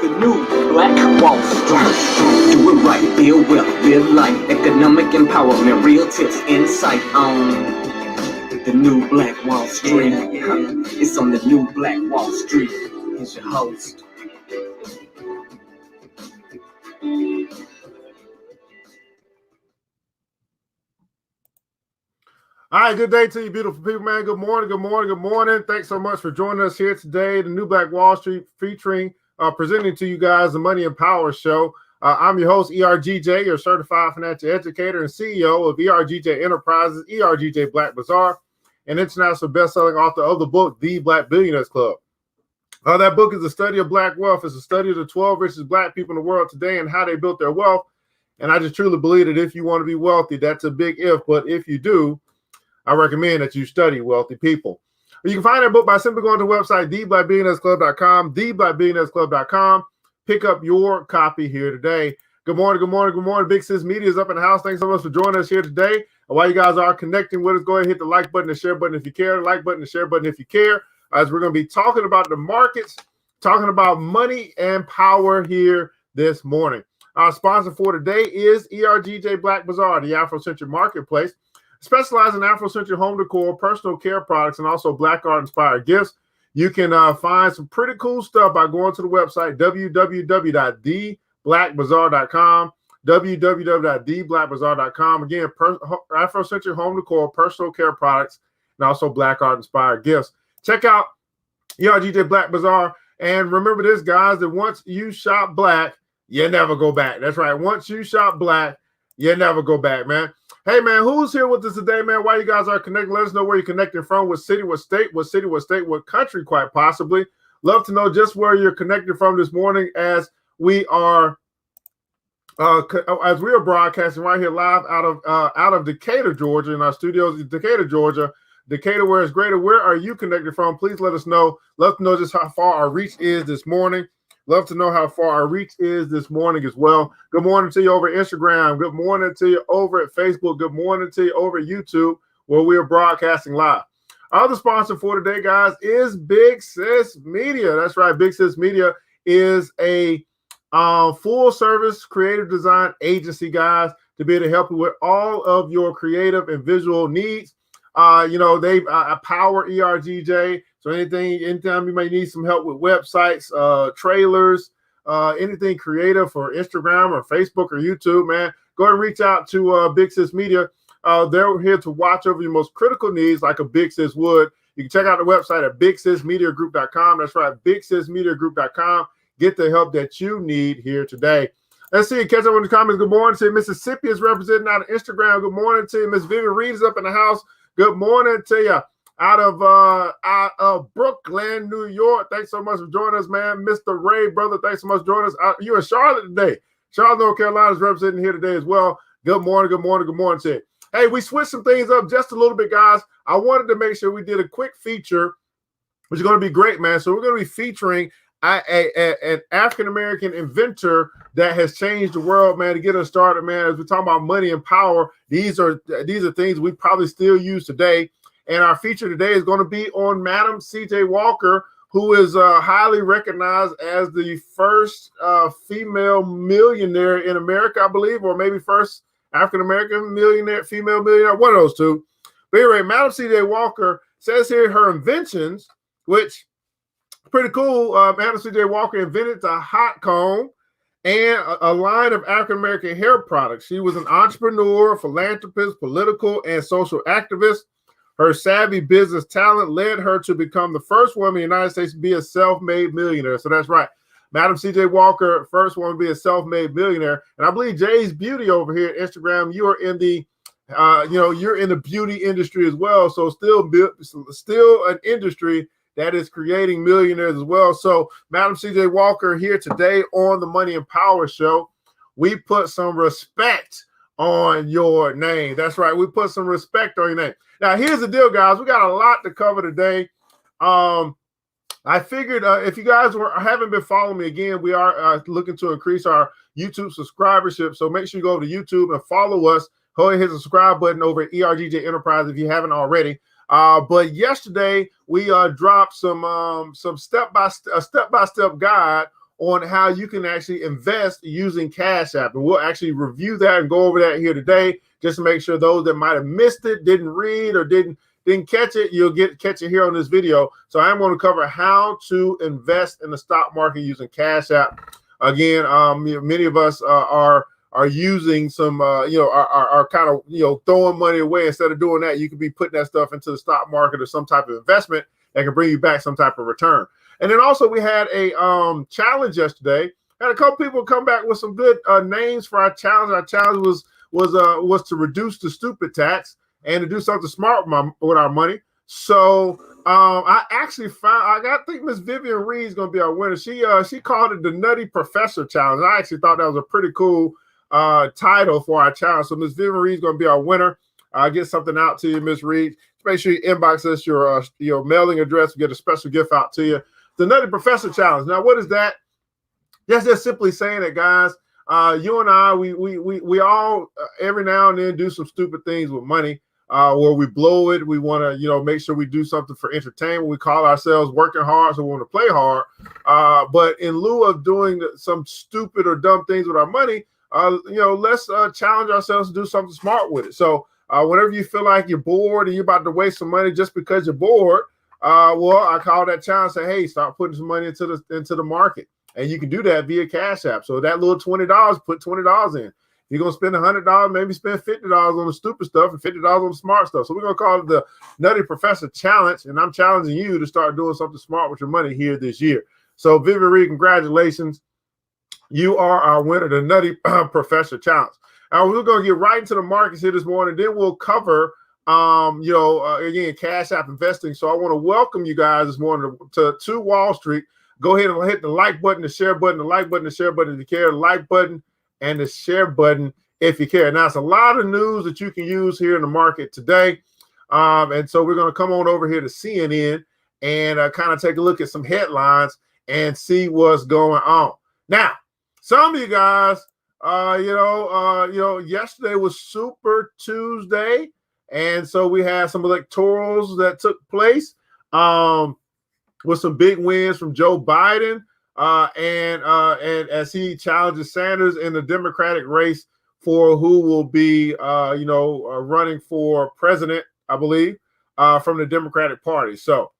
The new Black Wall Street. Do it right, build wealth, build life, economic empowerment, real tips, insight on the new Black Wall Street. It's on the new Black Wall Street. Here's your host. All right, good day to you, beautiful people, man. Good morning, good morning, good morning. Thanks so much for joining us here today. The new Black Wall Street featuring, presenting to you guys the Money and Power Show. I'm your host, ERGJ, your certified financial educator and CEO of ERGJ Enterprises, ERGJ Black Bazaar, and international best-selling author of the book, The Black Billionaires Club. That book is a study of Black wealth. It's a study of the 12 richest Black people in the world today and how they built their wealth. And I just truly believe that if you want to be wealthy, that's a big if, but if you do, I recommend that you study wealthy people. You can find that book by simply going to the website, theblackbillionairesclub.com, theblackbillionairesclub.com. Pick up your copy here today. Good morning, good morning, good morning. Big Sis Media is up in the house. Thanks so much for joining us here today. And while you guys are connecting with us, go ahead and hit the like button, the share button if you care, like button, the share button if you care, as we're going to be talking about the markets, talking about money and power here this morning. Our sponsor for today is ERGJ Black Bazaar, the Afrocentric marketplace. Specialize in Afrocentric home decor, personal care products, and also Black art-inspired gifts. You can find some pretty cool stuff by going to the website, www.theblackbazaar.com, www.theblackbazaar.com. Again, Afrocentric home decor, personal care products, and also Black art-inspired gifts. Check out ERGJ Black Bazaar. And remember this, guys, that once you shop Black, you never go back. That's right. Once you shop Black, you never go back, man. Hey, man, who's here with us today, man? Why you guys are connecting? Let us know where you're connecting from, what city, what state, what country, quite possibly. Love to know just where you're connected from this morning as we are broadcasting right here live out of Decatur, Georgia, in our studios in Decatur, Georgia. Decatur, where it's greater. Where are you connected from? Please let us know. Love to know just how far our reach is this morning. Love to know how far our reach is this morning as well. Good morning to you over Instagram. Good morning to you over at Facebook. Good morning to you over at YouTube, where we are broadcasting live. Our other sponsor for today, guys, is Big Sis Media. That's right. Big Sis Media is a full-service creative design agency, guys, to be able to help you with all of your creative and visual needs. They power ERGJ. So anytime you may need some help with websites, trailers, anything creative for Instagram or Facebook or YouTube, man, go ahead and reach out to Big Sis Media. They're here to watch over your most critical needs like a Big Sis would. You can check out the website at bigsismediagroup.com. That's right, bigsismediagroup.com. Get the help that you need here today. Let's see, catch up in the comments. Good morning to you. Mississippi is representing out of Instagram. Good morning to you. Miss Vivian Reed is up in the house. Good morning to you. Out of Brooklyn, New York. Thanks so much for joining us, man. Mr. Ray, brother, thanks so much for joining us. You're in Charlotte today. Charlotte, North Carolina is representing here today as well. Good morning, good morning, good morning to you. Hey, we switched some things up just a little bit, guys. I wanted to make sure we did a quick feature, which is going to be great, man. So we're going to be featuring an African-American inventor that has changed the world, man, to get us started, man. As we talk about money and power, these are things we probably still use today. And our feature today is going to be on Madam C.J. Walker, who is highly recognized as the first female millionaire in America, I believe, or maybe first African-American millionaire, female millionaire, one of those two. But anyway, Madam C.J. Walker says here her inventions, which pretty cool. Madam C.J. Walker invented the hot comb and a line of African-American hair products. She was an entrepreneur, philanthropist, political, and social activist. Her savvy business talent led her to become the first woman in the United States to be a self-made millionaire. So that's right. Madam C.J. Walker, first woman to be a self-made millionaire. And I believe Jay's Beauty over here at Instagram, you are in the you're in the beauty industry as well. So still an industry that is creating millionaires as well. So Madam C.J. Walker here today on the Money and Power Show. We put some respect on your name. That's right. We put some respect on your name. Now, here's the deal, guys. We got a lot to cover today. I figured if you guys haven't been following me, again, we are looking to increase our YouTube subscribership. So make sure you go to YouTube and follow us. Go ahead and hit the subscribe button over at ERGJ Enterprise if you haven't already. But yesterday we dropped some step-by-step guide on how you can actually invest using Cash App. And we'll actually review that and go over that here today, just to make sure those that might have missed it, didn't read, or didn't catch it, you'll catch it here on this video. So I'm going to cover how to invest in the stock market using Cash App. Again, many of us are using some, are kind of, throwing money away. Instead of doing that, you could be putting that stuff into the stock market or some type of investment that can bring you back some type of return. And then also we had a challenge yesterday. Had a couple people come back with some good names for our challenge. Our challenge was to reduce the stupid tax and to do something smart with our money. So I actually found, I think Miss Vivian Reed is going to be our winner. She called it the Nutty Professor Challenge. I actually thought that was a pretty cool title for our challenge. So Miss Vivian Reed is going to be our winner. I'll get something out to you, Miss Reed. Make sure you inbox us your mailing address. We get a special gift out to you. The Nutty Professor Challenge. Now, what is that? That's just simply saying that, guys. You and I, we all every now and then do some stupid things with money. Where we blow it. We want to, make sure we do something for entertainment. We call ourselves working hard, so we want to play hard. But in lieu of doing some stupid or dumb things with our money, let's challenge ourselves to do something smart with it. So whenever you feel like you're bored and you're about to waste some money just because you're bored, I call that challenge. Say, hey, start putting some money into the market, and you can do that via Cash App. So that little $20, put $20 in. You're going to spend $100, maybe spend $50 on the stupid stuff and $50 on the smart stuff. So we're going to call it the Nutty Professor Challenge, and I'm challenging you to start doing something smart with your money here this year. So Vivian Reed, congratulations. You are our winner, the Nutty Professor Challenge. Now we're going to get right into the markets here this morning. Then we'll cover, again, Cash App investing. So I want to welcome you guys this morning to Wall Street. Go ahead and hit the like button, the share button, the like button, the share button if you care, the like button, and the share button if you care. Now, it's a lot of news that you can use here in the market today. And so we're going to come on over here to CNN and kind of take a look at some headlines and see what's going on. Now, some of you guys, yesterday was Super Tuesday. And so we had some electorals that took place with some big wins from Joe Biden. And as he challenges Sanders in the Democratic race for who will be, running for president, I believe, from the Democratic Party. So,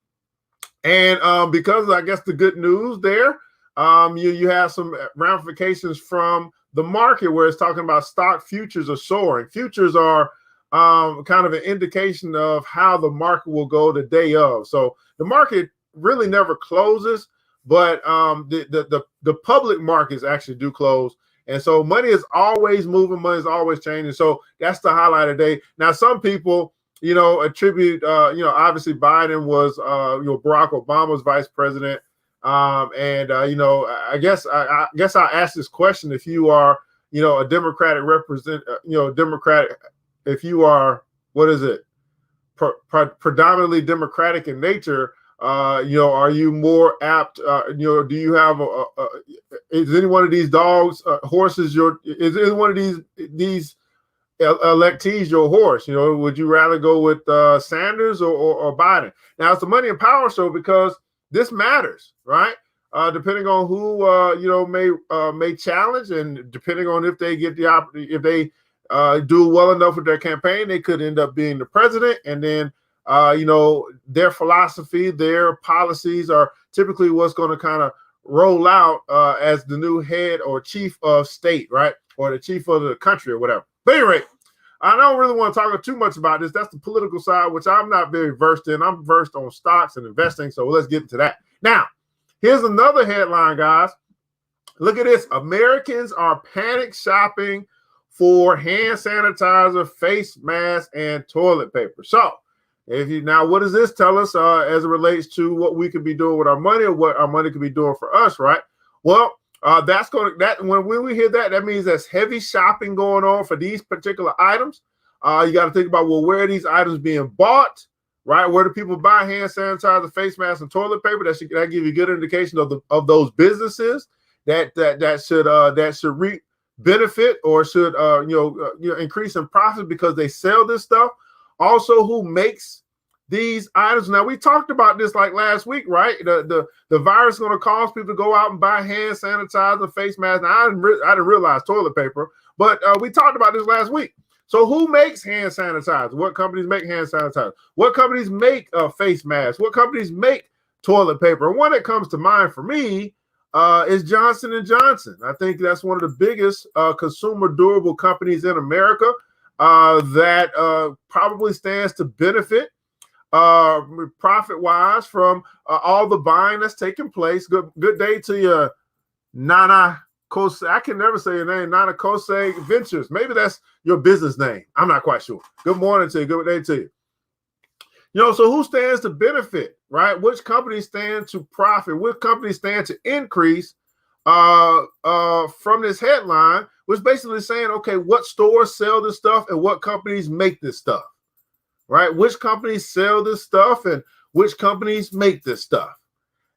and because I guess the good news there, you have some ramifications from the market where it's talking about stock futures are soaring. Futures are kind of an indication of how the market will go the day of. So the market really never closes. But the public markets actually do close. And so money is always moving, money is always changing. So that's the highlight of the day. Now, some people, attribute, obviously Biden was, Barack Obama's vice president. I guess I'll ask this question. If you are, a Democratic Democratic, if you are, what is it? Predominantly Democratic in nature, are you more apt? Do you have is any one of these dogs, horses? Is any one of these electees your horse? Would you rather go with Sanders or Biden? Now it's the Money and Power show because this matters, right? Depending on who may challenge, and depending on if they get the opportunity, if they do well enough with their campaign, they could end up being the president, and then. Their philosophy, their policies are typically what's going to kind of roll out as the new head or chief of state, right? Or the chief of the country or whatever. But anyway, I don't really want to talk too much about this. That's the political side, which I'm not very versed in. I'm versed on stocks and investing. So let's get into that. Now, here's another headline, guys. Look at this. Americans are panic shopping for hand sanitizer, face mask, and toilet paper. So, what does this tell us as it relates to what we could be doing with our money or what our money could be doing for us, right? Well, when we hear that, that means there's heavy shopping going on for these particular items. You got to think about, where are these items being bought, right? Where do people buy hand sanitizer, face masks, and toilet paper? That give you a good indication of those businesses that should reap benefit or should increase in profit because they sell this stuff. Also, who makes these items. Now, we talked about this like last week, right? The virus is going to cause people to go out and buy hand sanitizer, face masks. Now, I didn't realize toilet paper, but we talked about this last week. So who makes hand sanitizer? What companies make hand sanitizer? What companies make face masks? What companies make toilet paper? And one that comes to mind for me is Johnson & Johnson. I think that's one of the biggest consumer durable companies in America that probably stands to benefit profit-wise from all the buying that's taking place. Good day to you, Nana Kose. I can never say your name, Nana Kose Ventures. Maybe that's your business name. I'm not quite sure. Good morning to you. Good day to you. You know, so who stands to benefit, right? Which companies stand to profit? Which companies stand to increase from this headline, which basically saying, okay, what stores sell this stuff and what companies make this stuff, right? Which companies sell this stuff and which companies make this stuff.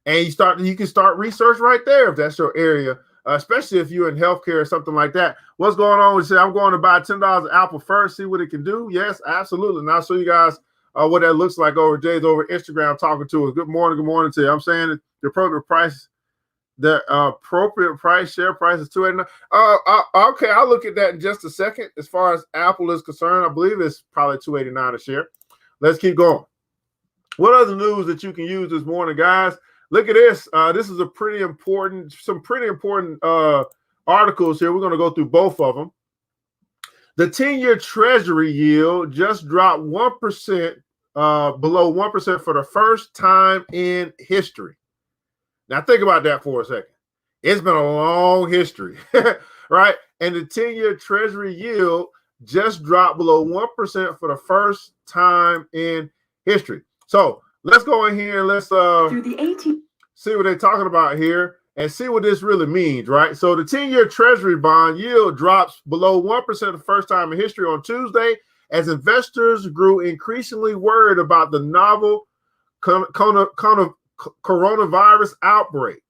And you can start research right there if that's your area, especially if you're in healthcare or something like that. What's going on? I'm going to buy $10 of Apple first, see what it can do. Yes, absolutely. And I'll show you guys what that looks like over Jay's over Instagram talking to us. Good morning to you. I'm saying that the appropriate price, share price is $2.89. Okay, I'll look at that in just a second. As far as Apple is concerned, I believe it's probably $2.89 a share. Let's keep going. What other news that you can use this morning, guys? Look at this. This is some pretty important articles here. We're going to go through both of them. The 10-year treasury yield just dropped 1%, below 1% for the first time in history. Now, think about that for a second. It's been a long history, right? And the 10-year treasury yield just dropped below 1% for the first time in history. So let's go in here and let's see what they're talking about here and see what this really means, right? So the 10-year treasury bond yield drops below 1% the first time in history on Tuesday as investors grew increasingly worried about the novel coronavirus outbreak.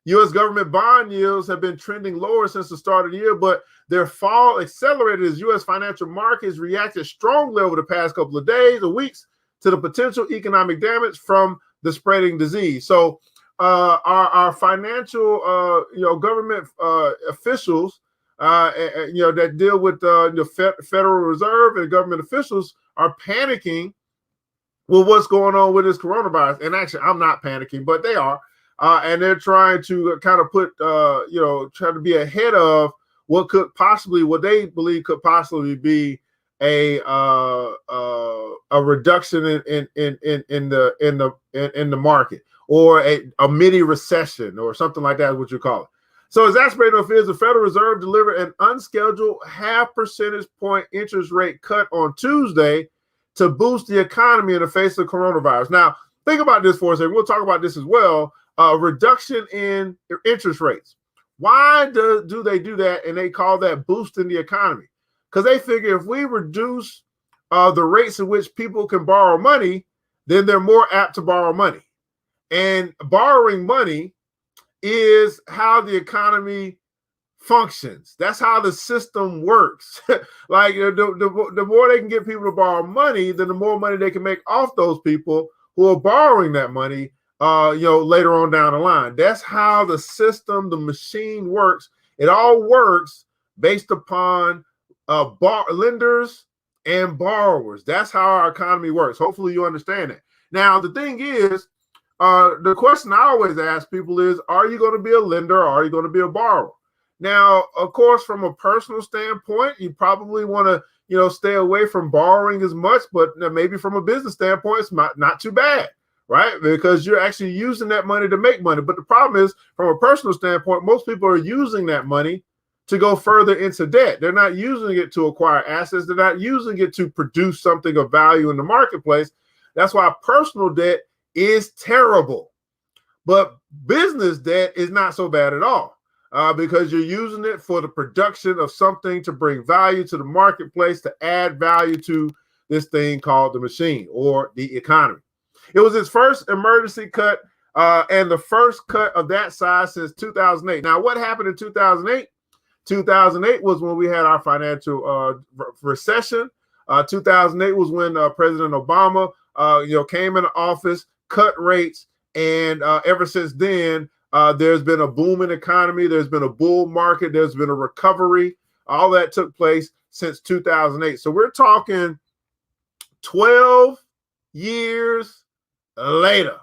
U.S. government bond yields have been trending lower since the start of the year, but their fall accelerated as U.S. financial markets reacted strongly over the past couple of days or weeks to the potential economic damage from the spreading disease. So our financial, government officials, that deal with the Federal Reserve and government officials are panicking with what's going on with this coronavirus. And actually, I'm not panicking, but they are. And they're trying to kind of put, try to be ahead of what they believe could possibly be a reduction in the market, or a mini recession or something like that is what you call it. So exacerbating fears, the Federal Reserve delivered an unscheduled 0.5 percentage point interest rate cut on Tuesday to boost the economy in the face of coronavirus. Now, think about this for a second. We'll talk about this as well. Reduction in interest rates. Why do they do that? And they call that boosting the economy. Because they figure if we reduce the rates at which people can borrow money, then they're more apt to borrow money. And borrowing money is how the economy functions. That's how the system works. Like the more they can get people to borrow money, then the more money they can make off those people who are borrowing that money, later on down the line. That's how the system, the machine works. It all works based upon lenders and borrowers. That's how our economy works. Hopefully you understand that. Now, the thing is, the question I always ask people is, are you going to be a lender or are you going to be a borrower? Now, of course, from a personal standpoint, you probably want to, stay away from borrowing as much, but maybe from a business standpoint, it's not too bad, right? Because you're actually using that money to make money. But the problem is, from a personal standpoint, most people are using that money to go further into debt. They're not using it to acquire assets. They're not using it to produce something of value in the marketplace. That's why personal debt is terrible. But business debt is not so bad at all because you're using it for the production of something to bring value to the marketplace, to add value to this thing called the machine or the economy. It was its first emergency cut and the first cut of that size since 2008. Now, what happened in 2008? 2008 was when we had our financial recession. 2008 was when President Obama came into office, cut rates, and ever since then, there's been a booming economy. There's been a bull market. There's been a recovery. All that took place since 2008. So we're talking 12 years later,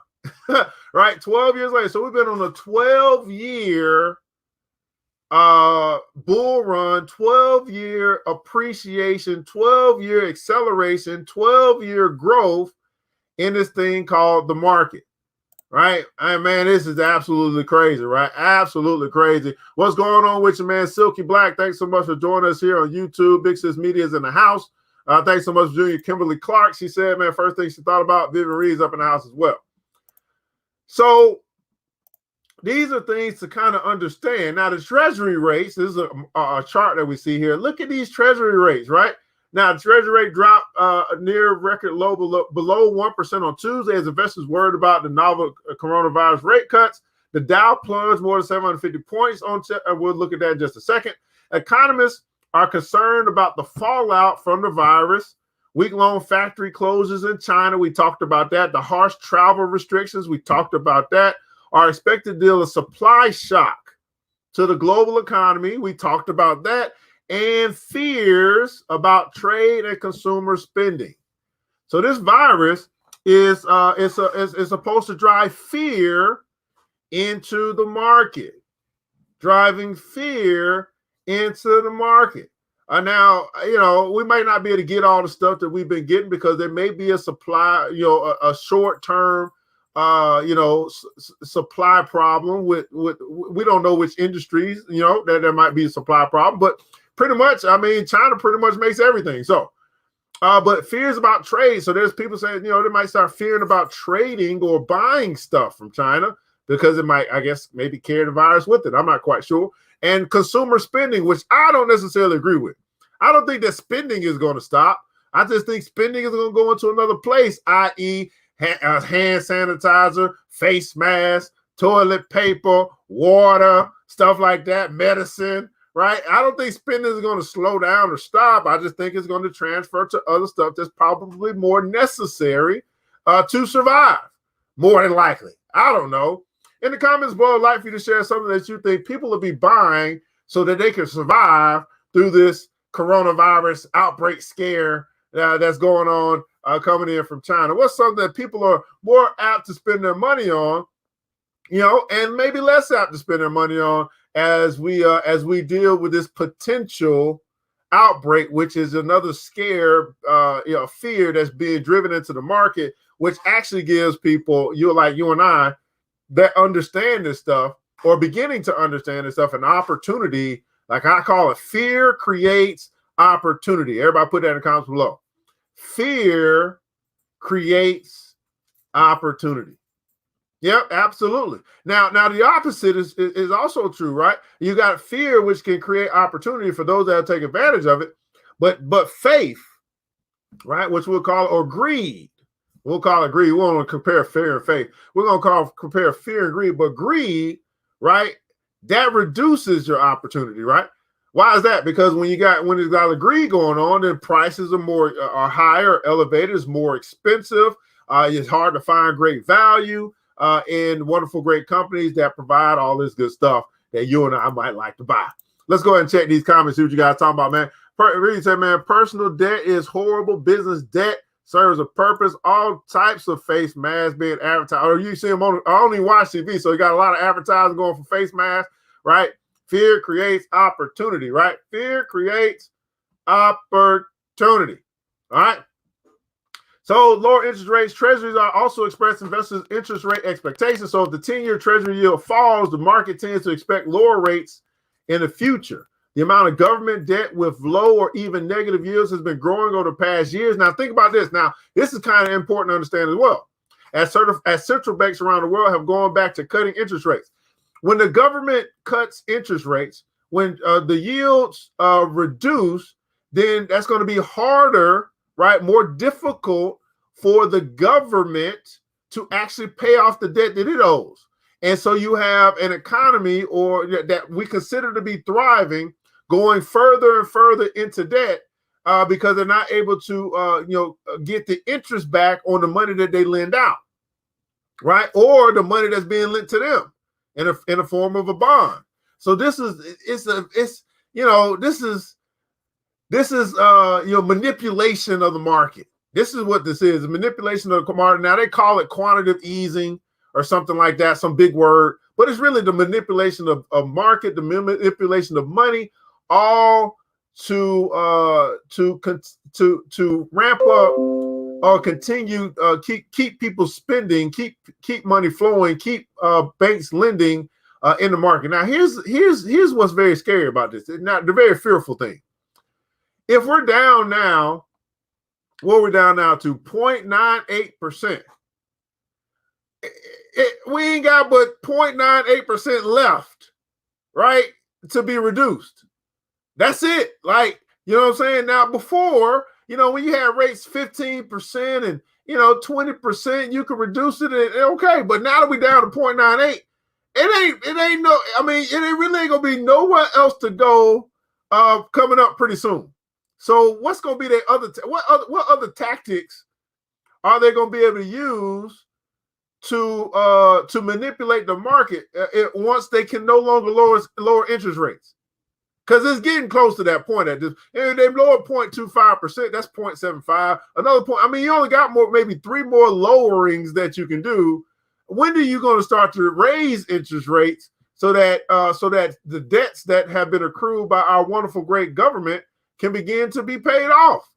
right? 12 years later. So we've been on a 12-year bull run, 12-year appreciation, 12-year acceleration, 12-year growth in this thing called the market. Right? Man, this is absolutely crazy, right? Absolutely crazy. What's going on with you, man? Silky Black, thanks so much for joining us here on YouTube. Big Sis Media is in the house. Thanks so much, Junior Kimberly Clark. She said, man, first thing she thought about, Vivian Reed's up in the house as well. So these are things to kind of understand. Now, the treasury rates, this is a chart that we see here. Look at these treasury rates, right? Now, the treasury rate dropped near record low below 1% on Tuesday as investors worried about the novel coronavirus rate cuts. The Dow plunged more than 750 points on. We'll look at that in just a second. Economists are concerned about the fallout from the virus. Week-long factory closures in China. We talked about that. The harsh travel restrictions. We talked about that. Are expected to deal a supply shock to the global economy. We talked about that. And fears about trade and consumer spending. So this virus is supposed to drive fear into the market, driving fear into the market. Now, we might not be able to get all the stuff that we've been getting because there may be a supply, a short-term, supply problem with we don't know which industries, that there might be a supply problem, but pretty much, China pretty much makes everything. So, but fears about trade. So there's people saying, they might start fearing about trading or buying stuff from China because it might, I guess, maybe carry the virus with it. I'm not quite sure. And consumer spending, which I don't necessarily agree with. I don't think that spending is going to stop. I just think spending is going to go into another place, i.e. hand sanitizer, face mask, toilet paper, water, stuff like that, medicine. Right? I don't think spending is going to slow down or stop. I just think it's going to transfer to other stuff that's probably more necessary to survive, more than likely. I don't know. In the comments below, I'd like for you to share something that you think people will be buying so that they can survive through this coronavirus outbreak scare that's going on coming in from China. What's something that people are more apt to spend their money on, and maybe less apt to spend their money on as we deal with this potential outbreak, which is another scare, fear that's being driven into the market, which actually gives people, you and I, that understand this stuff or beginning to understand this stuff, an opportunity. Like I call it, fear creates opportunity. Everybody put that in the comments below. Fear creates opportunity. Yep, absolutely. Now the opposite is also true, right? You got fear, which can create opportunity for those that take advantage of it, but faith, right, which we'll call or greed. We'll call it greed. We won't compare fear and faith. We're gonna compare fear and greed, but greed, right, that reduces your opportunity, right? Why is that? Because when there's got a greed going on, then prices are higher, elevated, it's more expensive. It's hard to find great value. And wonderful, great companies that provide all this good stuff that you and I might like to buy. Let's go ahead and check these comments, see what you guys talking about, man. Reed said, man, personal debt is horrible. Business debt serves a purpose. All types of face masks being advertised. Or you see them I only watch TV, so you got a lot of advertising going for face masks, right? Fear creates opportunity, right? Fear creates opportunity, all right? So lower interest rates, treasuries are also express investors' interest rate expectations. So if the 10-year treasury yield falls, the market tends to expect lower rates in the future. The amount of government debt with low or even negative yields has been growing over the past years. Now think about this. Now this is kind of important to understand as well. As central banks around the world have gone back to cutting interest rates. When the government cuts interest rates, when the yields reduce, then that's going to be harder, right? More difficult for the government to actually pay off the debt that it owes. And so you have an economy that we consider to be thriving, going further and further into debt because they're not able to get the interest back on the money that they lend out, right? Or the money that's being lent to them in a form of a bond. So this is manipulation of the market. This is what this is, manipulation of the market. Now they call it quantitative easing or something like that, some big word, but it's really the manipulation of market, the manipulation of money, all to ramp up or continue keep people spending, keep money flowing, keep banks lending in the market. Now here's what's very scary about this. Now the very fearful thing. If we're down now, what we're down now to 0.98%. We ain't got but 0.98% left, right, to be reduced. That's it. Like, you know what I'm saying? Now, before, when you had rates 15% and, 20%, you could reduce it and okay. But now that we're down to 0.98, it really ain't gonna be nowhere else to go coming up pretty soon. So what's going to be what other tactics are they going to be able to use to manipulate the market once they can no longer lower interest rates? Because it's getting close to that point. They lower 0.25%. That's 0.75. Another point. I mean, you only got maybe 3 more lowerings that you can do. When are you going to start to raise interest rates so that the debts that have been accrued by our wonderful great government can begin to be paid off?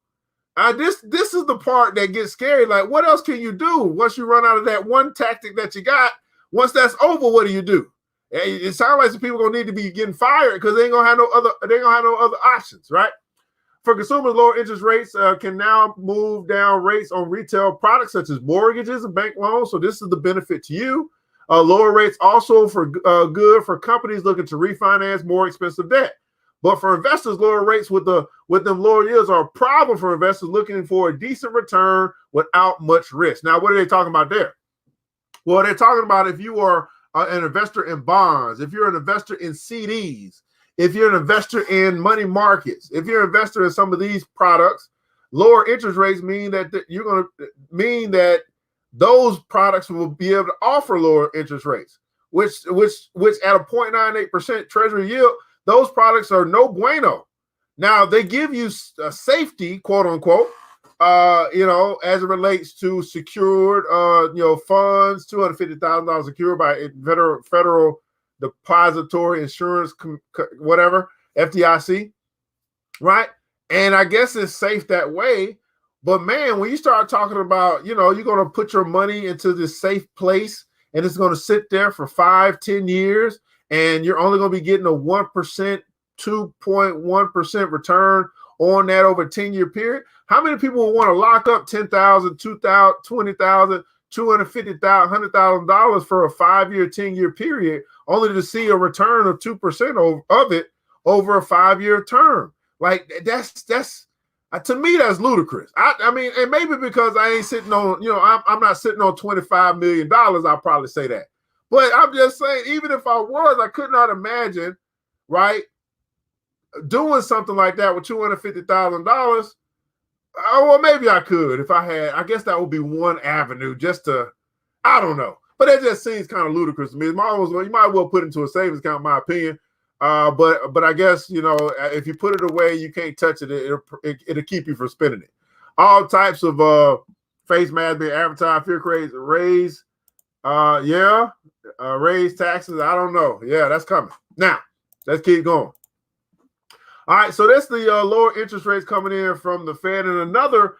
This is the part that gets scary. Like, what else can you do once you run out of that one tactic that you got? Once that's over, what do you do? It sounds like some people are gonna need to be getting fired because they ain't gonna have no other options, right? For consumers, lower interest rates can now move down rates on retail products such as mortgages and bank loans. So this is the benefit to you. Lower rates also for good for companies looking to refinance more expensive debt. But for investors, lower rates with them lower yields are a problem for investors looking for a decent return without much risk. Now, what are they talking about there? Well, they're talking about if you are an investor in bonds, if you're an investor in CDs, if you're an investor in money markets, if you're an investor in some of these products, lower interest rates mean that those products will be able to offer lower interest rates, which at a 0.98% treasury yield, those products are no bueno. Now they give you safety, quote unquote, as it relates to secured, funds, $250,000 secured by federal depository insurance, whatever, FDIC, right? And I guess it's safe that way. But man, when you start talking about, you're going to put your money into this safe place and it's going to sit there for 5-10 years. And you're only going to be getting a 1%, 2.1% return on that over a 10-year period. How many people will want to lock up $10,000, $2,000, $20,000, $250,000, $100,000 for a 5-year, 10-year period, only to see a return of 2% of it over a 5-year term? Like that's to me, that's ludicrous. I mean, and maybe because I ain't sitting on, I'm not sitting on $25 million, I'll probably say that. But I'm just saying, even if I was, I could not imagine, right, doing something like that with $250,000. Well, maybe I could if I had. I guess that would be one avenue just to, I don't know. But that just seems kind of ludicrous to me. You might well put it into a savings account, in my opinion. But I guess, if you put it away, you can't touch it. It'll keep you from spending it. All types of face masks being advertised, fear craze, raise taxes. I don't know. Yeah, that's coming. Now, let's keep going. All right, so that's the lower interest rates coming in from the Fed. And another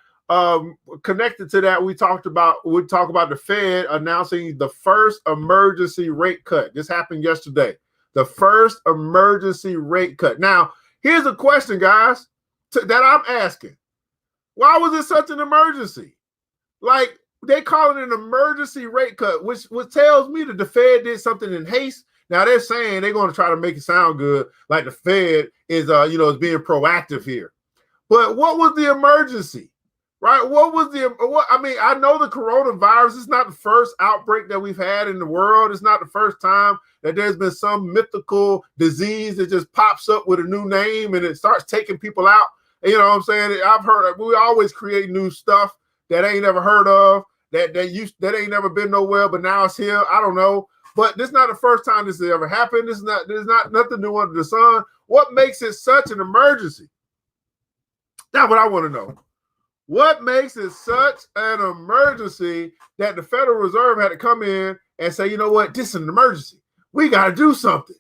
connected to that, we talk about the Fed announcing the first emergency rate cut. This happened yesterday. The first emergency rate cut. Now, here's a question, guys, that I'm asking. Why was it such an emergency? Like, they call it an emergency rate cut, which tells me that the Fed did something in haste. Now they're saying they're going to try to make it sound good, like the Fed is being proactive here. But what was the emergency, right? I know the coronavirus is not the first outbreak that we've had in the world. It's not the first time that there's been some mythical disease that just pops up with a new name and it starts taking people out. You know what I'm saying? I've heard we always create new stuff that I ain't never heard of, that ain't never been nowhere, but now it's here. I don't know. But this is not the first time this has ever happened. There's not nothing new under the sun. What makes it such an emergency? That's what I want to know. What makes it such an emergency that the Federal Reserve had to come in and say, you know what, this is an emergency. We got to do something,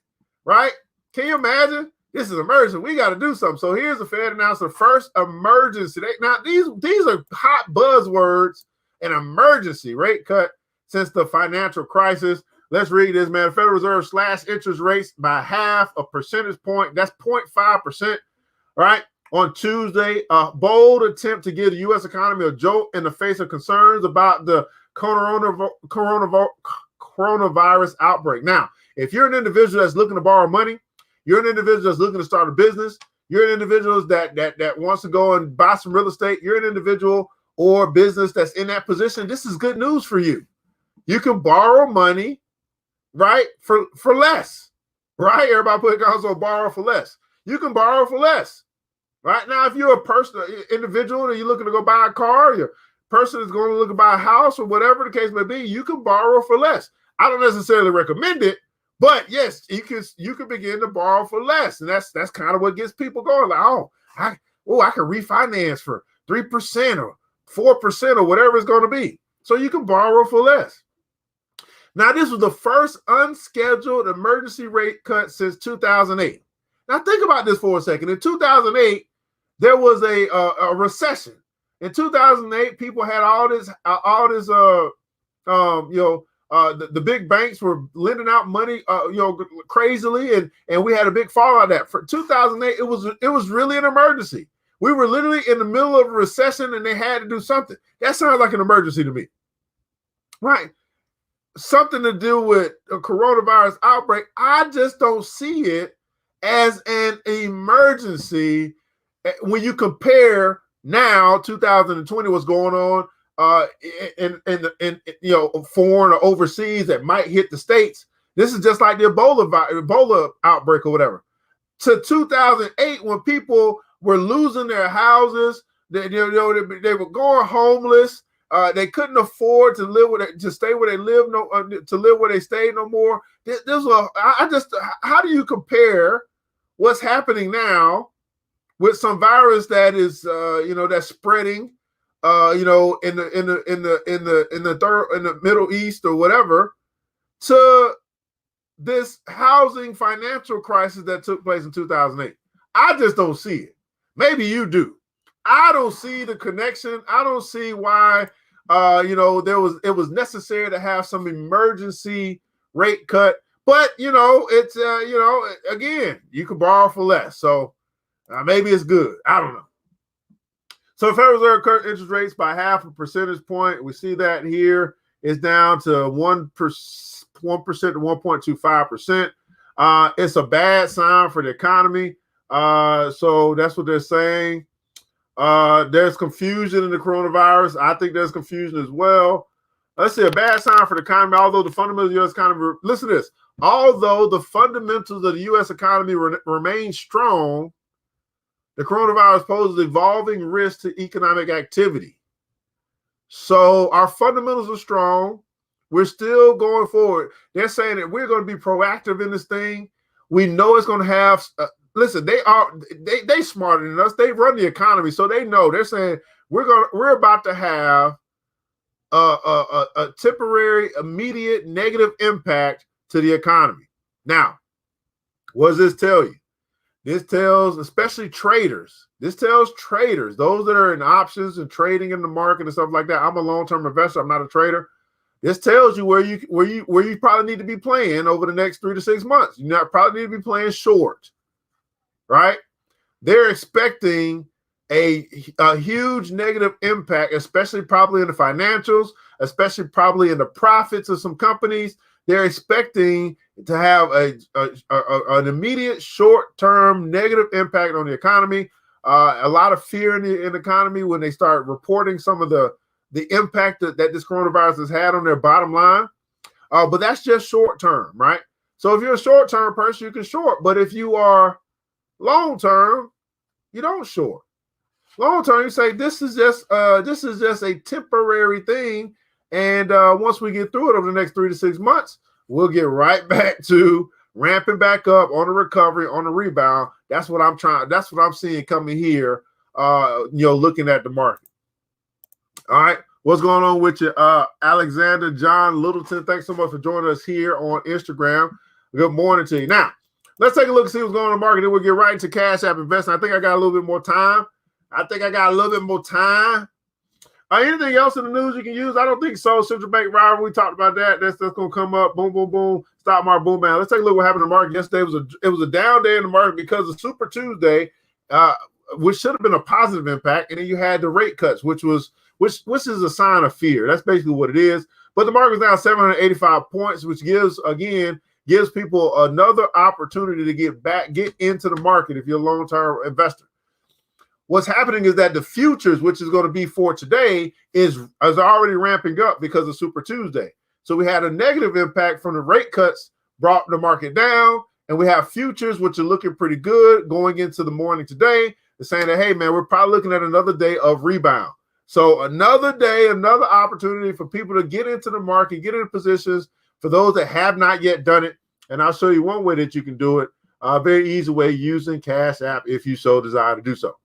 right? Can you imagine? This is an emergency. We got to do something. So here's the Fed announced the first emergency. Now, these are hot buzzwords, an emergency rate cut since the financial crisis. Let's read this, man. The Federal Reserve slashed interest rates by half a percentage point. That's 0.5%, right? On Tuesday, a bold attempt to give the U.S. economy a jolt in the face of concerns about the coronavirus outbreak. Now, if you're an individual that's looking to borrow money, you're an individual that's looking to start a business, you're an individual that wants to go and buy some real estate, you're an individual or business that's in that position, this is good news for you. You can borrow money, right, for less, right? Everybody put it down, so borrow for less. You can borrow for less. Right now, if you're a person, individual, and you're looking to go buy a car, your person is going to look to buy a house or whatever the case may be, you can borrow for less. I don't necessarily recommend it, but yes, you can begin to borrow for less, and that's kind of what gets people going. Like, I can refinance for 3% or 4% or whatever it's going to be. So you can borrow for less. Now, this was the first unscheduled emergency rate cut since 2008. Now, think about this for a second. In 2008, there was a recession. In 2008, people had the big banks were lending out money, crazily, and we had a big fallout of that. For 2008, it was really an emergency. We were literally in the middle of a recession, and they had to do something. That sounds like an emergency to me, right? Something to do with a coronavirus outbreak. I just don't see it as an emergency when you compare now 2020 what's going on in foreign or overseas that might hit the States. This is just like the Ebola outbreak or whatever. To 2008, when people were losing their houses, they were going homeless. They couldn't afford to stay where they live, to live where they stayed no more. How do you compare what's happening now with some virus that is, that's spreading, in the Middle East or whatever, to this housing financial crisis that took place in 2008? I just don't see it. Maybe you do. I don't see the connection. I don't see why, it was necessary to have some emergency rate cut. But, it's, again, you can borrow for less. So maybe it's good. I don't know. So Federal Reserve cut interest rates by half a percentage point. We see that here. It's down to 1% to 1.25%. It's a bad sign for the economy. So that's what they're saying. There's confusion in the coronavirus. I think there's confusion as well. Let's see, a bad sign for the economy, although the fundamentals of the U.S. economy, listen to this, although the fundamentals of the U.S. economy remain strong, the coronavirus poses evolving risks to economic activity. So our fundamentals are strong. We're still going forward. They're saying that we're going to be proactive in this thing. We know it's going to have, listen, they smarter than us. They run the economy, so they know. They're saying we're about to have a temporary, immediate negative impact to the economy. Now, what does this tell you? This tells, especially traders, those that are in options and trading in the market and stuff like that. I'm a long-term investor. I'm not a trader. This tells you where you probably need to be playing over the next 3 to 6 months. You probably need to be playing short, right? They're expecting a huge negative impact, especially probably in the financials, especially probably in the profits of some companies. They're expecting to have an immediate short-term negative impact on the economy. A lot of fear in the economy when they start reporting some of the impact that this coronavirus has had on their bottom line. But that's just short-term, right? So if you're a short-term person, you can short. But if you are long-term, you don't short. Long term, you say this is just a temporary thing, and once we get through it over the next 3 to 6 months, we'll get right back to ramping back up on the recovery, on the rebound. That's what I'm trying. That's what I'm seeing coming here. Looking at the market. All right, what's going on with you, Alexander John Littleton? Thanks so much for joining us here on Instagram. Good morning to you. Now, let's take a look and see what's going on in the market. Then we'll get right into Cash App investing. I think I got a little bit more time. Anything else in the news you can use? I don't think so. Central bank rivalry, we talked about that. That's going to come up. Boom, boom, boom. Stock market, boom, bam. Let's take a look at what happened in the market yesterday. It was a down day in the market because of Super Tuesday, which should have been a positive impact. And then you had the rate cuts, which is a sign of fear. That's basically what it is. But the market was down 785 points, which gives people another opportunity to get into the market if you're a long-term investor. What's happening is that the futures, which is going to be for today, is already ramping up because of Super Tuesday. So we had a negative impact from the rate cuts, brought the market down, and we have futures, which are looking pretty good going into the morning today. They're saying that, hey, man, we're probably looking at another day of rebound. So another day, another opportunity for people to get into the market, get into positions for those that have not yet done it. And I'll show you one way that you can do it. A very easy way, using Cash App if you so desire to do so.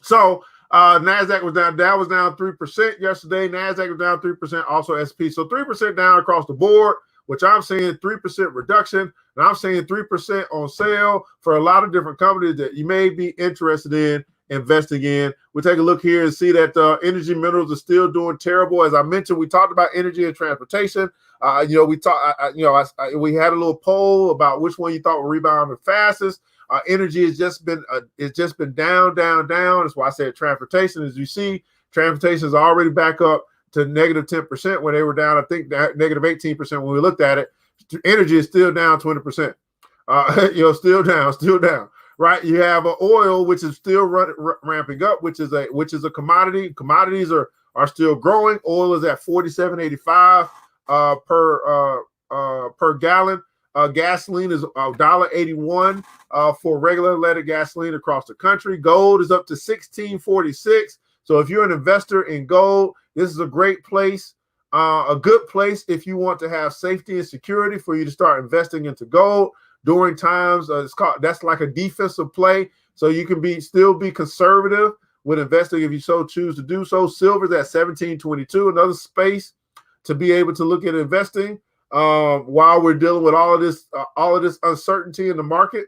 So NASDAQ was down. Dow was down 3% yesterday. NASDAQ was down 3%. Also SP. So 3% down across the board, which I'm seeing 3% reduction. And I'm seeing 3% on sale for a lot of different companies that you may be interested in investing in. We'll take a look here and see that energy minerals are still doing terrible. As I mentioned, we talked about energy and transportation. We had a little poll about which one you thought would rebound the fastest. Energy has just been down. That's why I said transportation. As you see, transportation is already back up to negative 10% when they were down. I think negative 18% when we looked at it. Energy is still down 20%. Still down. Right? You have oil, which is still ramping up, which is a commodity. Commodities are still growing. Oil is at $47.85 per gallon. Gasoline is $1.81 for regular leaded gasoline across the country. Gold is up to $16.46. So if you're an investor in gold, this is a great place, a good place if you want to have safety and security for you to start investing into gold during times. That's like a defensive play. So you can still be conservative with investing if you so choose to do so. Silver's at $17.22, another space to be able to look at investing. While we're dealing with all of this uncertainty in the market.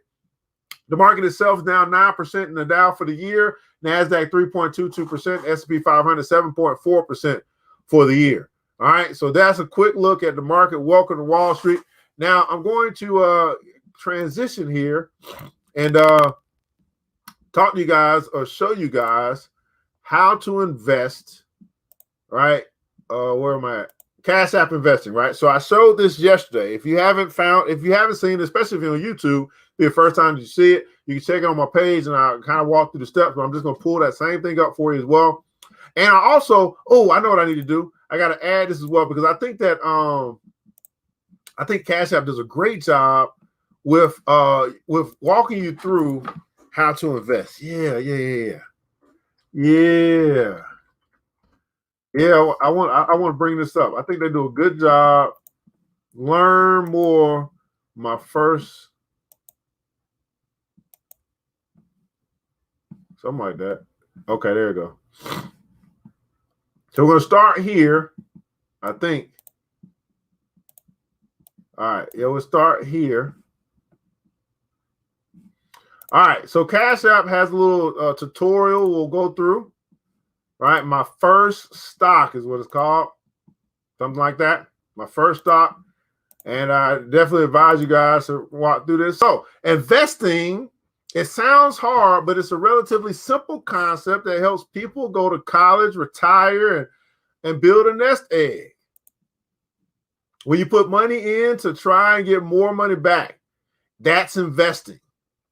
The market itself is down 9% in the Dow for the year. NASDAQ 3.22%, S&P 500 7.4% for the year. All right, so that's a quick look at the market. Welcome to Wall Street. Now I'm going to transition here and talk to you guys or show you guys how to invest. Right, where am I at? Cash App investing, right? So I showed this yesterday. If you haven't seen it, especially if you're on YouTube, be the first time you see it, you can check it on my page and I'll kind of walk through the steps, but I'm just going to pull that same thing up for you as well. And I also, I know what I need to do. I got to add this as well because I think that Cash App does a great job with walking you through how to invest. Yeah. Yeah, I want to bring this up. I think they do a good job. Learn more. My first, something like that. Okay, there you go. So we're gonna start here. I think. All right, yeah, we'll start here. All right, so Cash App has a little tutorial we'll go through. Right, my first stock is what it's called, something like that. My first stock, and I definitely advise you guys to walk through this. So investing, it sounds hard, but it's a relatively simple concept that helps people go to college, retire, and build a nest egg. When you put money in to try and get more money back, that's investing,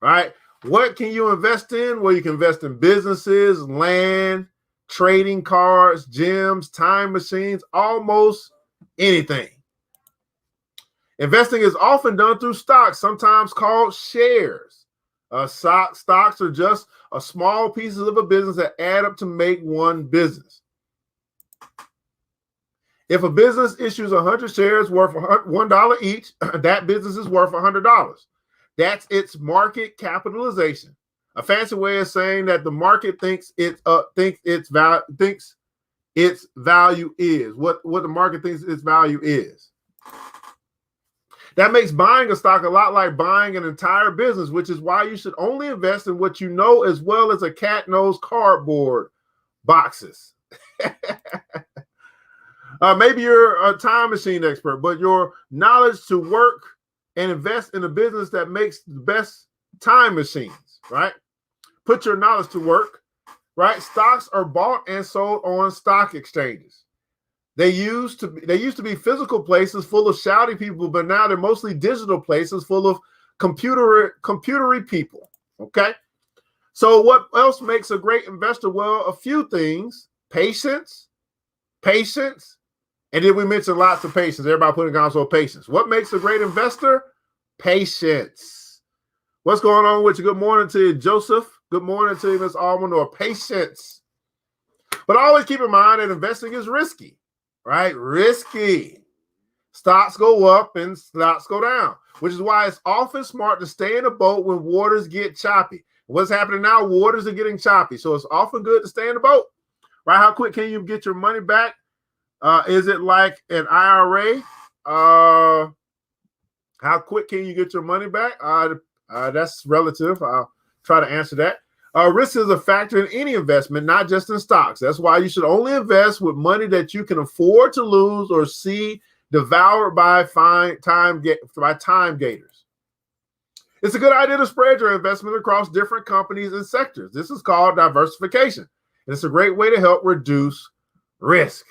right? What can you invest in? Well, you can invest in businesses, land, trading cards, gyms, time machines, almost anything. Investing is often done through stocks, sometimes called shares. Stocks are just a small pieces of a business that add up to make one business. If a business issues 100 shares worth $1 each, that business is worth $100. That's its market capitalization. A fancy way of saying that the market thinks its value is what the market thinks its value is. That makes buying a stock a lot like buying an entire business, which is why you should only invest in what you know as well as a cat knows cardboard boxes. Maybe you're a time machine expert, but your knowledge to work and invest in a business that makes the best time machines, right? Put your knowledge to work, right? Stocks are bought and sold on stock exchanges. They used to be physical places full of shouty people, but now they're mostly digital places full of computery people. Okay. So what else makes a great investor? Well, a few things: patience, and then we mentioned lots of patience. Everybody putting also patience. What makes a great investor? Patience. What's going on with you? Good morning to you, Joseph. Good morning to you, Ms. Almanor. Patience. But always keep in mind that investing is risky. Right? Risky. Stocks go up and stocks go down, which is why it's often smart to stay in a boat when waters get choppy. What's happening now? Waters are getting choppy. So it's often good to stay in the boat. Right? How quick can you get your money back? Is it like an IRA? How quick can you get your money back? That's relative. I'll try to answer that. Risk is a factor in any investment, not just in stocks. That's why you should only invest with money that you can afford to lose or see devoured by time gators. It's a good idea to spread your investment across different companies and sectors. This is called diversification. And it's a great way to help reduce risk.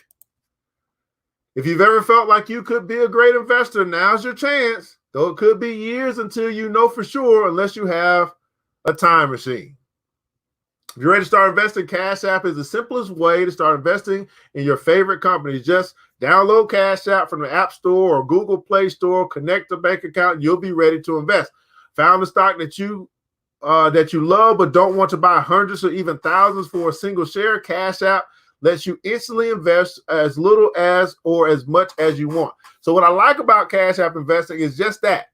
If you've ever felt like you could be a great investor, now's your chance. Though it could be years until you know for sure, unless you have a time machine. If you're ready to start investing, CashApp is the simplest way to start investing in your favorite companies. Just download CashApp from the App Store or Google Play Store, connect a bank account, and you'll be ready to invest. Found a stock that you love but don't want to buy hundreds or even thousands for a single share? CashApp lets you instantly invest as little as or as much as you want. So what I like about CashApp investing is just that.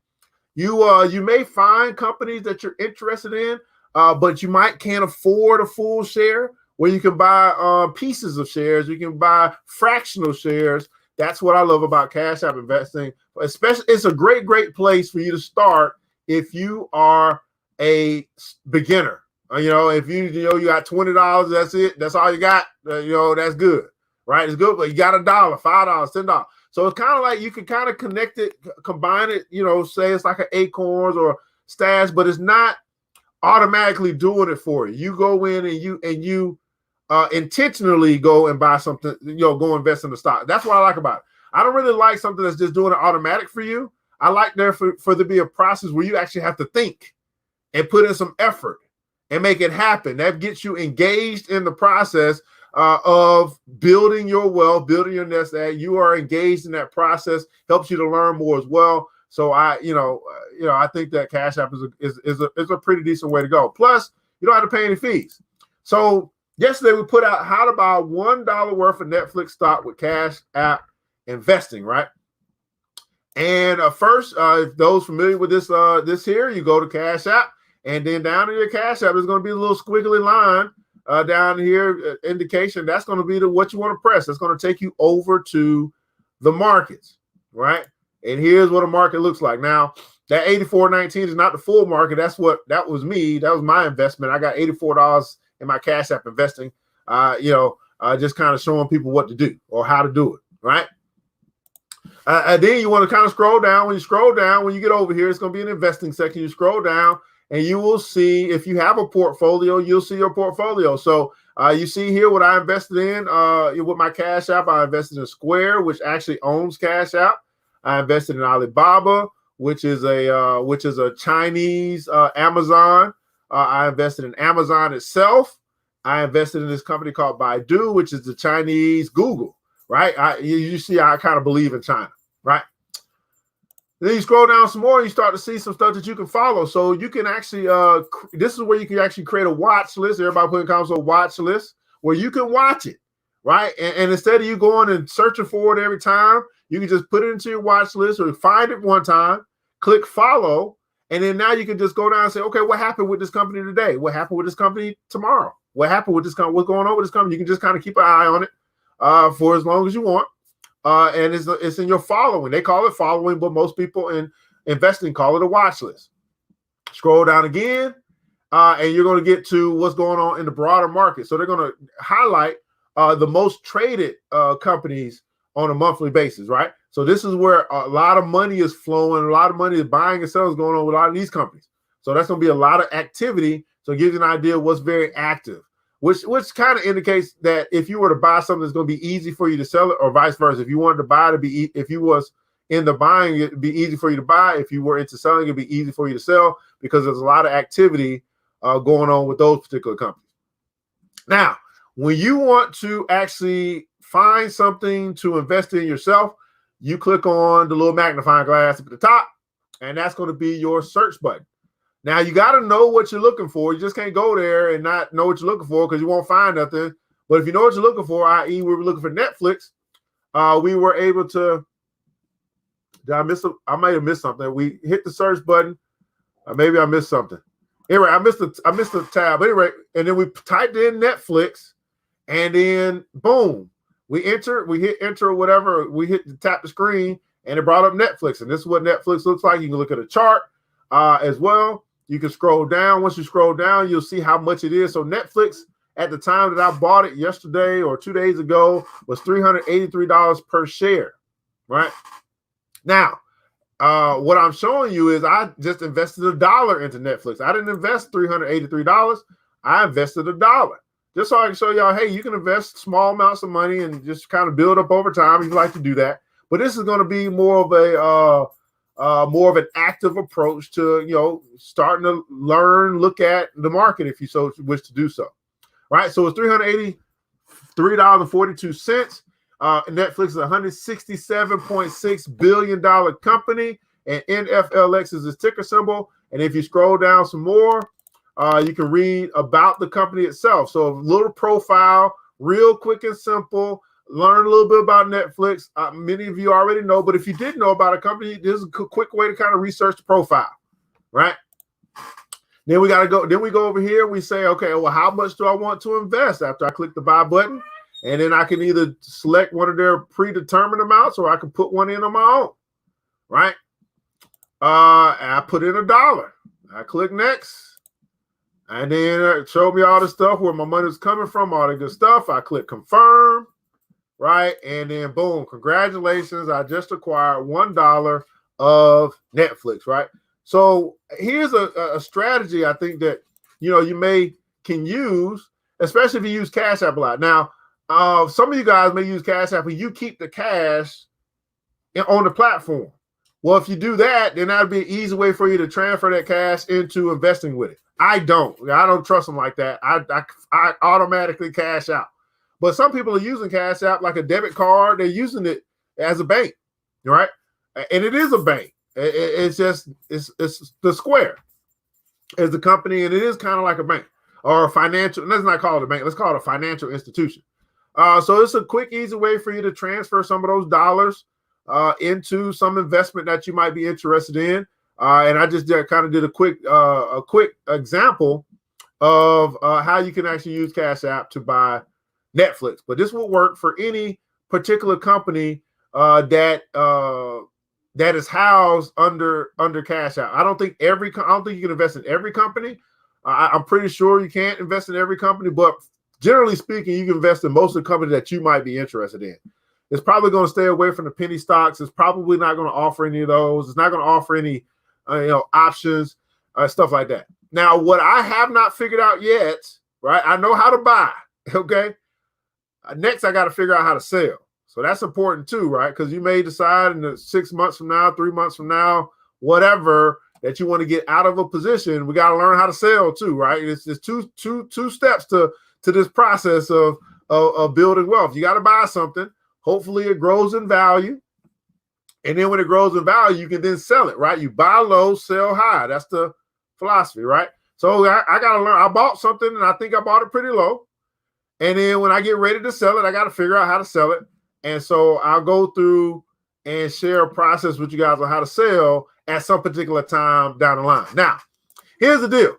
You may find companies that you're interested in, but you can't afford a full share, where you can buy pieces of shares. You can buy fractional shares. That's what I love about CashApp investing. Especially, it's a great place for you to start if you are a beginner. If you got $20, that's it. That's all you got. That's good, right? It's good, but you got $1, $5, $10. So it's kind of like you can kind of connect it, combine it. Say it's like an Acorns or Stash, but it's not automatically doing it for you. You go in and you intentionally go and buy something. Go invest in the stock. That's what I like about it. I don't really like something that's just doing it automatic for you. I like there for there to be a process where you actually have to think and put in some effort and make it happen. That gets you engaged in the process of building your wealth, building your nest egg. You are engaged in that process, helps you to learn more as well. So I think that CashApp is a pretty decent way to go. Plus, you don't have to pay any fees. So yesterday we put out how to buy $1 worth of Netflix stock with CashApp investing, right? And first, if those familiar with this here, you go to CashApp, and then down in your CashApp, there's going to be a little squiggly line down here, indication. That's going to be what you want to press. That's going to take you over to the markets, right? And here's what a market looks like. Now, that $84.19 is not the full market. That was me. That was my investment. I got $84 in my CashApp investing. Just kind of showing people what to do or how to do it, right? And then you want to kind of scroll down. When you scroll down, when you get over here, it's going to be an investing section. You scroll down, and you will see, if you have a portfolio, you'll see your portfolio. So you see here what I invested in with my CashApp. I invested in Square, which actually owns CashApp. I invested in Alibaba, which is a Chinese Amazon. I invested in Amazon itself. I invested in this company called Baidu, which is the Chinese Google, right? You see, I kind of believe in China, right? Then you scroll down some more and you start to see some stuff that you can follow. So you can actually, this is where you can actually create a watch list. Everybody put in comments a watch list where you can watch it, right? And instead of you going and searching for it every time, you can just put it into your watch list or find it one time, click follow, and then now you can just go down and say, okay, what happened with this company today? What happened with this company tomorrow? What happened with this company? What's going on with this company? You can just kind of keep an eye on it for as long as you want. And it's in your following. They call it following, but most people in investing call it a watch list. Scroll down again, and you're going to get to what's going on in the broader market. So they're going to highlight the most traded companies on a monthly basis, right? So this is where a lot of money is flowing, a lot of money is buying and selling is going on with a lot of these companies. So that's going to be a lot of activity. So it gives you an idea of what's very active, which kind of indicates that if you were to buy something, it's going to be easy for you to sell it, or vice versa. If you wanted to buy it, if you was in the buying, it'd be easy for you to buy. If you were into selling, it'd be easy for you to sell because there's a lot of activity going on with those particular companies. Now, when you want to actually find something to invest in yourself, you click on the little magnifying glass up at the top, and that's going to be your search button. Now, you got to know what you're looking for. You just can't go there and not know what you're looking for because you won't find nothing. But if you know what you're looking for, i.e. we were looking for Netflix, we were able to, I might have missed something. We hit the search button. Maybe I missed something. Anyway, I missed the tab. Anyway, and then we typed in Netflix, and then boom, we hit enter or whatever. We tap the screen, and it brought up Netflix. And this is what Netflix looks like. You can look at a chart as well. You can scroll down. Once you scroll down, you'll see how much it is. So Netflix, at the time that I bought it yesterday or 2 days ago, was $383 per share, right? Now, what I'm showing you is I just invested $1 into Netflix. I didn't invest $383. I invested $1. Just so I can show y'all, hey, you can invest small amounts of money and just kind of build up over time if you like to do that. But this is going to be more of an active approach to, starting to learn, look at the market if you so wish to do so. Right? So it's $383.42. Netflix is a $167.6 billion company, and NFLX is its ticker symbol. And if you scroll down some more, you can read about the company itself. So a little profile, real quick and simple. Learn a little bit about Netflix. Many of you already know, but if you didn't know about a company, this is a quick way to kind of research the profile, right? Then we go over here. We say, okay, well, how much do I want to invest? After I click the buy button, and then I can either select one of their predetermined amounts, or I can put one in on my own, right? I put in $1. I click next, and then it showed me all the stuff where my money's coming from, all the good stuff. I click confirm. Right, and then boom, congratulations, I just acquired $1 of Netflix, right? So here's a strategy I think that you can use, especially if you use CashApp a lot. Now, some of you guys may use CashApp and you keep the cash on the platform. Well, if you do that, then that'd be an easy way for you to transfer that cash into investing with it. I don't trust them like that. I automatically cash out. But some people are using CashApp like a debit card. They're using it as a bank, right? And it is a bank. It's the Square is the company, and it is kind of like a bank or a financial. Let's not call it a bank. Let's call it a financial institution. So it's a quick, easy way for you to transfer some of those dollars into some investment that you might be interested in. And I just kind of did a quick example of how you can actually use CashApp to buy Netflix, but this will work for any particular company that is housed under CashApp. I don't think you can invest in every company. I'm pretty sure you can't invest in every company, but generally speaking, you can invest in most of the companies that you might be interested in. It's probably going to stay away from the penny stocks. It's probably not going to offer any of those. It's not going to offer any options, stuff like that. Now, what I have not figured out yet, right? I know how to buy. Okay. Next, I got to figure out how to sell. So that's important too, right? Because you may decide in the 6 months from now, 3 months from now, whatever, that you want to get out of a position. We got to learn how to sell too, right? It's two steps to this process of building wealth. You got to buy something. Hopefully, it grows in value, And then when it grows in value, you can then sell it, right? You buy low, sell high. That's the philosophy, right? So I got to learn. I bought something and I think I bought it pretty low. And then when I get ready to sell it, I got to figure out how to sell it. And so I'll go through and share a process with you guys on how to sell at some particular time down the line. Now, here's the deal.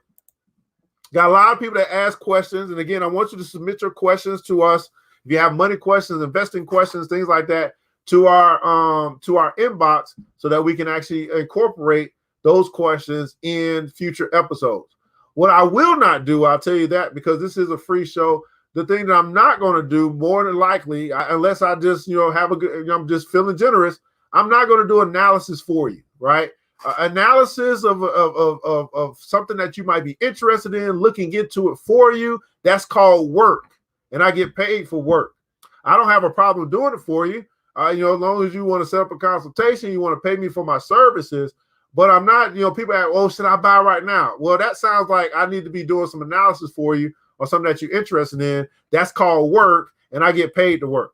Got a lot of people that ask questions. And again, I want you to submit your questions to us. If you have money questions, investing questions, things like that, to our inbox so that we can actually incorporate those questions in future episodes. What I will not do, I'll tell you that, because this is a free show. The thing that I'm not going to do, more than likely, unless I just, have a good, I'm just feeling generous, I'm not going to do analysis for you, right? Analysis of something that you might be interested in, looking into it for you, that's called work. And I get paid for work. I don't have a problem doing it for you. As long as you want to set up a consultation, you want to pay me for my services. But I'm not, people ask, oh, should I buy right now? Well, that sounds like I need to be doing some analysis for you or something that you're interested in. That's called work, and I get paid to work.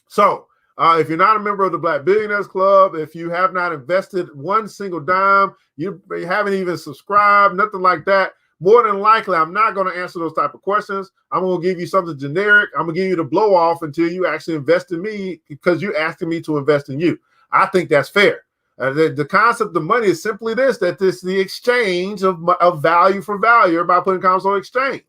So if you're not a member of the Black Billionaires Club, if you have not invested one single dime, you haven't even subscribed, nothing like that, more than likely, I'm not going to answer those type of questions. I'm going to give you something generic. I'm going to give you the blow off until you actually invest in me because you're asking me to invest in you. I think that's fair. The concept of money is simply this, that this is the exchange of value for value. Everybody putting comments on exchange.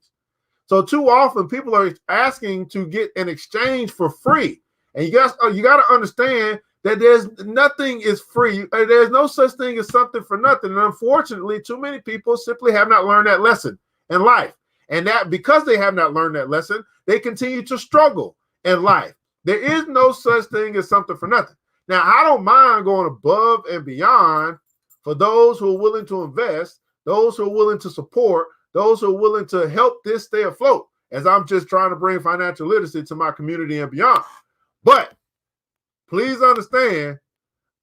So too often people are asking to get an exchange for free. And you got to understand that there's nothing is free. There's no such thing as something for nothing. And unfortunately, too many people simply have not learned that lesson in life. And that because they have not learned that lesson, they continue to struggle in life. There is no such thing as something for nothing. Now, I don't mind going above and beyond for those who are willing to invest, those who are willing to support, those who are willing to help this stay afloat, as I'm just trying to bring financial literacy to my community and beyond. But please understand,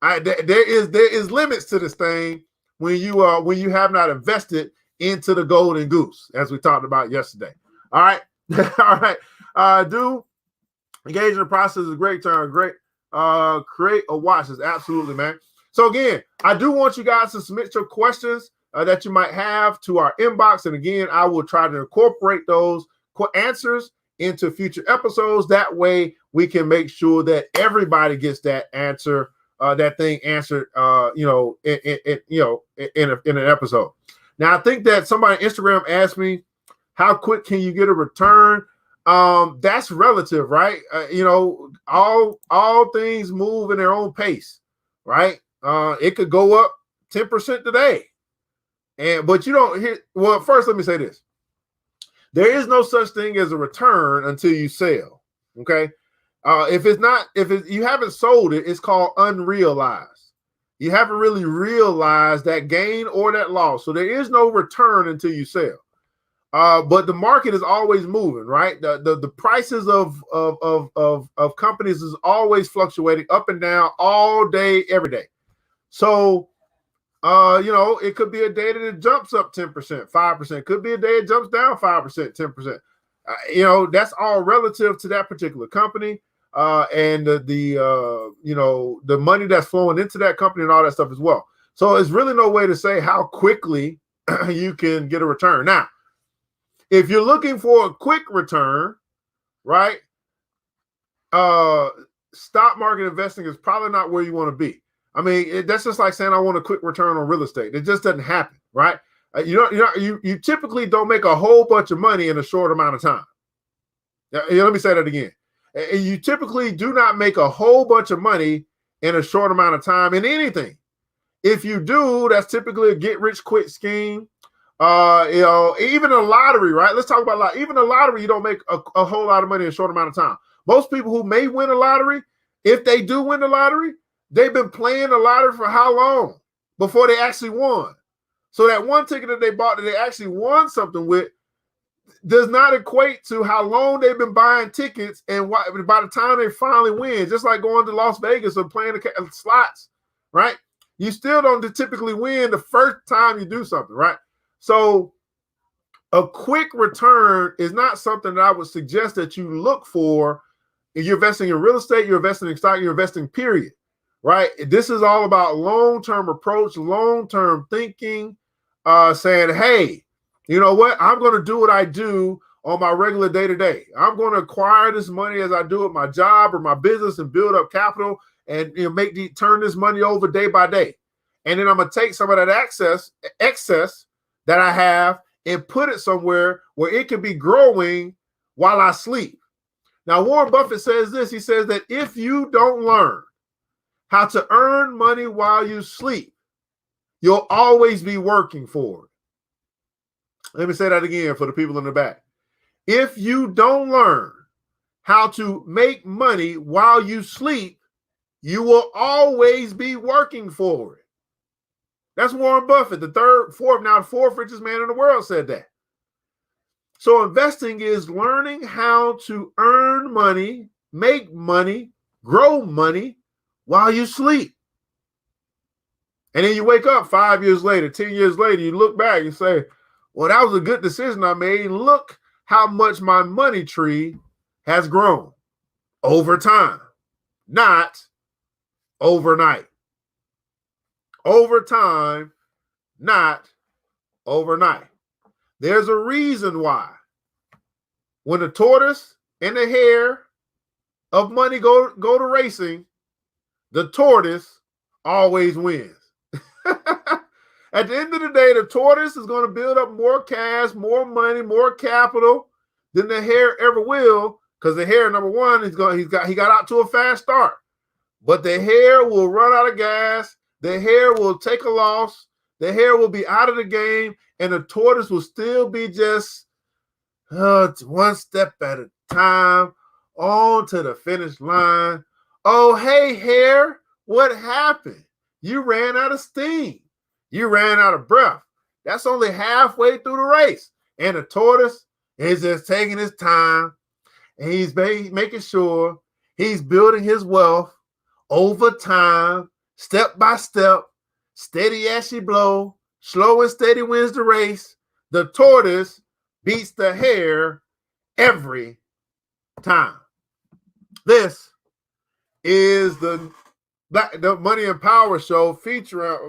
there is limits to this thing when you have not invested into the golden goose, as we talked about yesterday. All right, all right. Do engage in the process is a great term. Great. Create a watch is absolutely, man. So again, I do want you guys to submit your questions that you might have to our inbox, and again, I will try to incorporate those answers into future episodes. That way we can make sure that everybody gets that answer, that thing answered, in an episode. Now, I think that somebody on Instagram asked me, how quick can you get a return? That's relative, right? All things move in their own pace, right? It could go up 10% today. But you don't hear, well, first, let me say this. There is no such thing as a return until you sell. Okay. If you haven't sold it, it's called unrealized. You haven't really realized that gain or that loss. So there is no return until you sell. But the market is always moving, right? The prices of companies is always fluctuating up and down all day, every day. So it could be a day that it jumps up 10%, 5%. Could be a day it jumps down 5%, 10%. That's all relative to that particular company and the money that's flowing into that company and all that stuff as well. So it's really no way to say how quickly you can get a return. Now, if you're looking for a quick return, right, stock market investing is probably not where you want to be. I mean, that's just like saying I want a quick return on real estate. It just doesn't happen, right? You typically don't make a whole bunch of money in a short amount of time. Let me say that again. You typically do not make a whole bunch of money in a short amount of time in anything. If you do, that's typically a get-rich-quick scheme. Even a lottery, right? Let's talk about lottery. Even a lottery, you don't make a whole lot of money in a short amount of time. Most people who may win a lottery, if they do win the lottery, they've been playing the lottery for how long before they actually won? So that one ticket that they bought that they actually won something with does not equate to how long they've been buying tickets and by the time they finally win. Just like going to Las Vegas or playing the slots, right? You still don't typically win the first time you do something, right? So a quick return is not something that I would suggest that you look for. If you're investing in real estate, you're investing in stock, you're investing, period. right? This is all about long-term approach, long-term thinking, saying, hey, you know what? I'm going to do what I do on my regular day-to-day. I'm going to acquire this money as I do at my job or my business and build up capital and turn this money over day by day. And then I'm going to take some of that excess that I have and put it somewhere where it can be growing while I sleep. Now, Warren Buffett says this. He says that if you don't learn how to earn money while you sleep, you'll always be working for it. Let me say that again for the people in the back. If you don't learn how to make money while you sleep, you will always be working for it. That's Warren Buffett, the fourth richest man in the world, said that. So investing is learning how to earn money, make money, grow money while you sleep. And then you wake up 5 years later, 10 years later, you look back and say, well, that was a good decision I made. Look how much my money tree has grown over time, not overnight. Over time, not overnight. There's a reason why when the tortoise and the hare of money go to racing, the tortoise always wins. At the end of the day, the tortoise is going to build up more cash, more money, more capital than the hare ever will, because the hare, number one, he got out to a fast start. But the hare will run out of gas. The hare will take a loss. The hare will be out of the game, and the tortoise will still be just one step at a time on to the finish line. Oh, hey, hare, what happened? You ran out of steam. You ran out of breath. That's only halfway through the race. And the tortoise is just taking his time, and he's making sure he's building his wealth over time, step by step, steady as she blow, slow and steady wins the race. The tortoise beats the hare every time. This is the Money and Power Show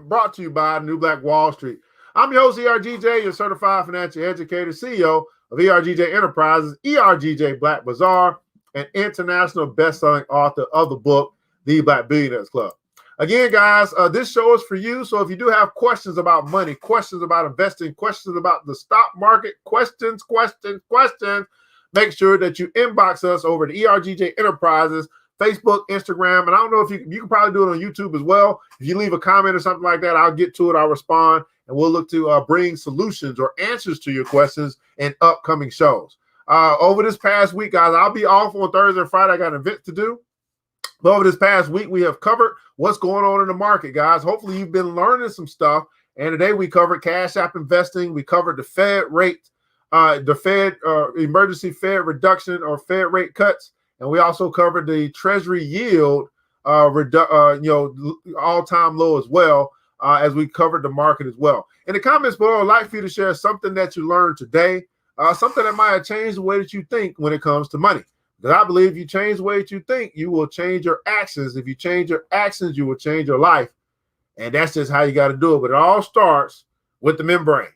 brought to you by New Black Wall Street. I'm your host, ERGJ, your certified financial educator, CEO of ERGJ Enterprises, ERGJ Black Bazaar, and international best-selling author of the book, The Black Billionaires Club. Again, guys, this show is for you. So if you do have questions about money, questions about investing, questions about the stock market, questions, make sure that you inbox us over to ERGJ Enterprises, Facebook, Instagram, and I don't know if you can probably do it on YouTube as well. If you leave a comment or something like that, I'll get to it, I'll respond, and we'll look to bring solutions or answers to your questions in upcoming shows. Over this past week, guys, I'll be off on Thursday and Friday. I got events to do. But over this past week, we have covered what's going on in the market, guys. Hopefully, you've been learning some stuff. And today, we covered Cash App investing. We covered the Fed rate, the Fed emergency Fed reduction or Fed rate cuts. And we also covered the Treasury yield, all-time low as well, as we covered the market as well. In the comments below, I'd like for you to share something that you learned today, something that might have changed the way that you think when it comes to money. Because I believe if you change the way that you think, you will change your actions. If you change your actions, you will change your life. And that's just how you got to do it. But it all starts with the membrane.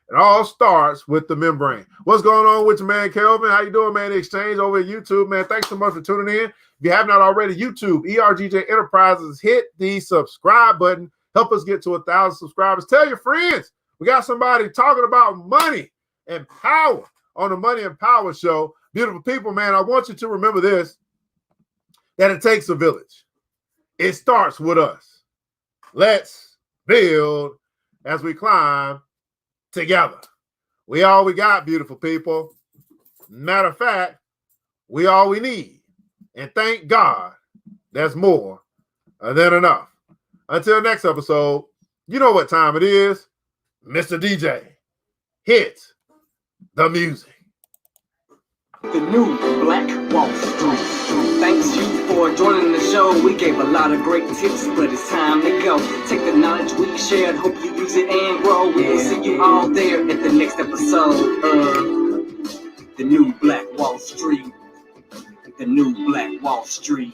It all starts with the membrane. What's going on with you, man, Kelvin? How you doing, man? The Exchange over at YouTube, man. Thanks so much for tuning in. If you have not already, YouTube, ERGJ Enterprises, hit the subscribe button. Help us get to 1,000 subscribers. Tell your friends. We got somebody talking about money and power on the Money and Power Show. Beautiful people, man, I want you to remember this, that it takes a village. It starts with us. Let's build as we climb together. We all we got, beautiful people. Matter of fact, we all we need. And thank God there's more than enough. Until next episode, you know what time it is. Mr. DJ, hit the music. The new Black Wall Street. Thanks you for joining the show. We gave a lot of great tips, but it's time to go. Take the knowledge we shared, hope you use it and grow. We will see you all there at the next episode of The New Black Wall Street. The New Black Wall Street.